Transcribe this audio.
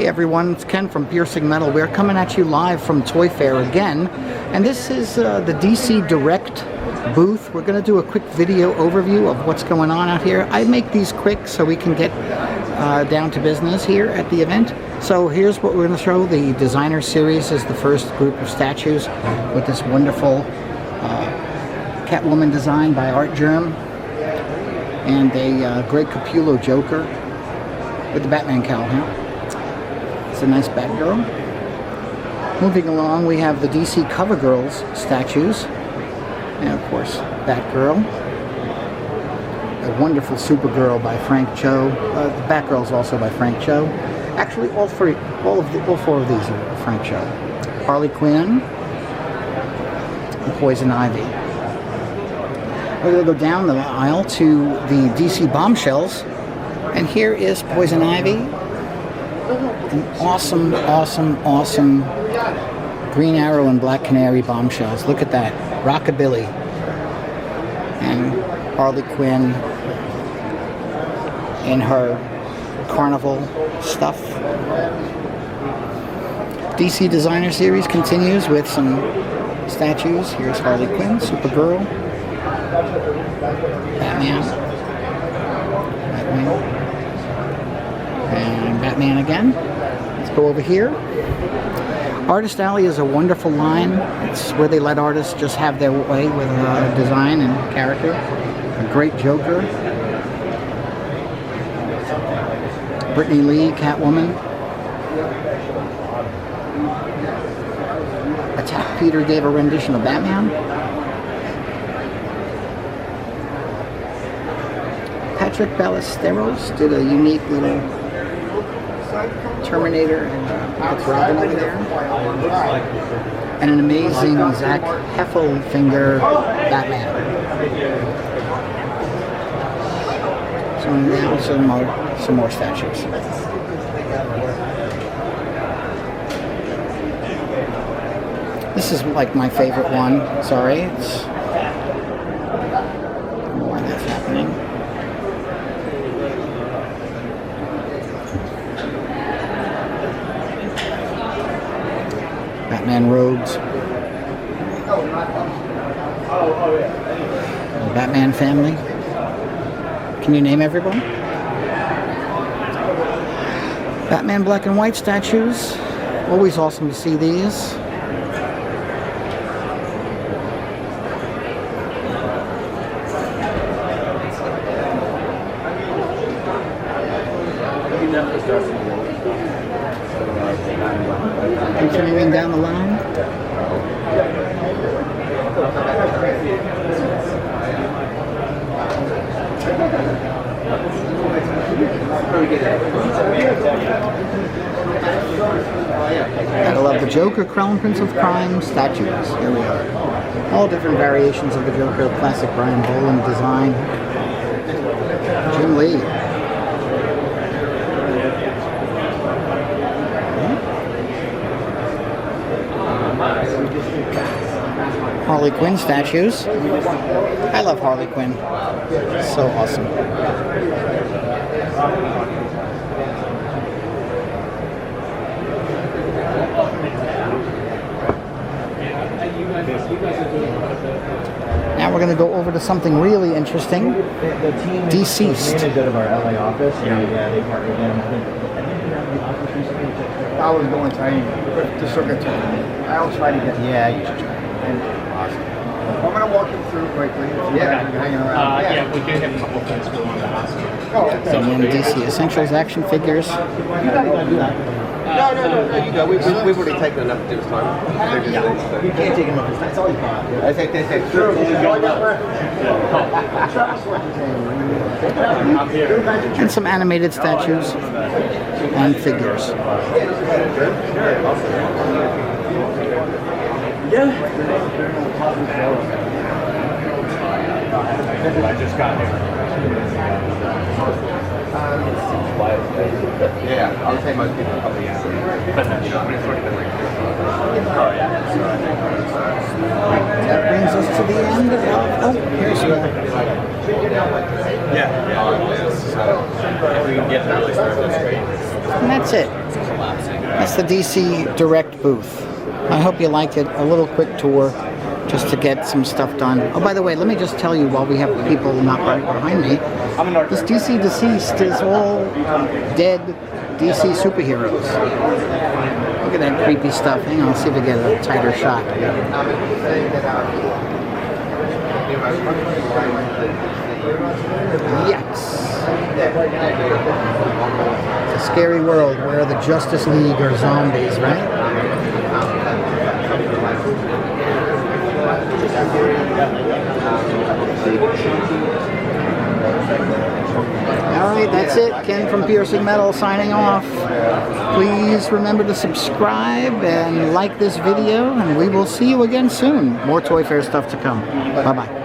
Hey everyone, it's Ken from PiercingMetal. We're coming at you live from Toy Fair again, and this is the DC Direct booth. We're going to do a quick video overview of what's going on out here. I make these quick so we can get down to business here at the event. So here's what we're going to show. The Designer Series is the first group of statues with this wonderful Catwoman design by Art Germ, and a Greg Capullo Joker with the Batman cowl. It's a nice Batgirl. Moving along, we have the DC CoverGirls statues, and of course Batgirl. A wonderful Supergirl by Frank Cho. The Batgirl's also by Frank Cho. Actually, all four of these are Frank Cho. Harley Quinn and Poison Ivy. We're going to go down the aisle to the DC Bombshells, and here is Poison Ivy. An awesome, awesome, awesome Green Arrow and Black Canary bombshells. Look at that. Rockabilly. And Harley Quinn in her carnival stuff. DC Designer Series continues with some statues. Here's Harley Quinn, Supergirl, Batman, and Batman again. Let's go over here. Artist Alley is a wonderful line. It's where they let artists just have their way with design and character. A great Joker. Brittany Lee, Catwoman. Attack Peter gave a rendition of Batman. Patrick Ballesteros did a unique little Terminator and Robin over there. And an amazing Zach Heffelfinger Batman. So now some more statues. This is like my favorite one. Sorry, it's more that's happening. Batman robes. The Batman family. Can you name everyone? Batman black and white statues. Always awesome to see these. Continuing down the line. Gotta love the Joker, Crown Prince of Crime statues. Here we are. All different variations of the Joker. Classic Brian Boland design. Jim Lee. Harley Quinn statues. I love Harley Quinn. So awesome. Now we're going to go over to something really interesting. DCeased. I was going to the circuit. I'll try to get. Yeah, you should try. Awesome. I'm going to walk you through quickly. Yeah, hanging around. Yeah, we do have a couple of things we want to ask you. Oh, okay. And then DC Essentials action figures. You guys want to do that? No, you go. We've already taken enough of this time. You can't take enough of this time. It's always fine. I think they say, sure. And some animated statues and figures. I just got here. Yeah, I'll say most people probably yeah. But then, it's already been like, oh yeah. That brings us to the end of here's one. Yeah. If we can get the early start, that's great. And that's it. That's the DC Direct booth. I hope you liked it. A little quick tour just to get some stuff done. Oh, by the way, let me just tell you while we have people not right behind me, this DC Deceased is all dead DC superheroes. Look at that creepy stuff. Hang on, let's see if we get a tighter shot. Yikes. It's a scary world where the Justice League are zombies, right? Alright, that's it. Ken from Piercing Metal signing off. Please remember to subscribe and like this video, and we will see you again soon. More Toy Fair stuff to come. Bye-bye.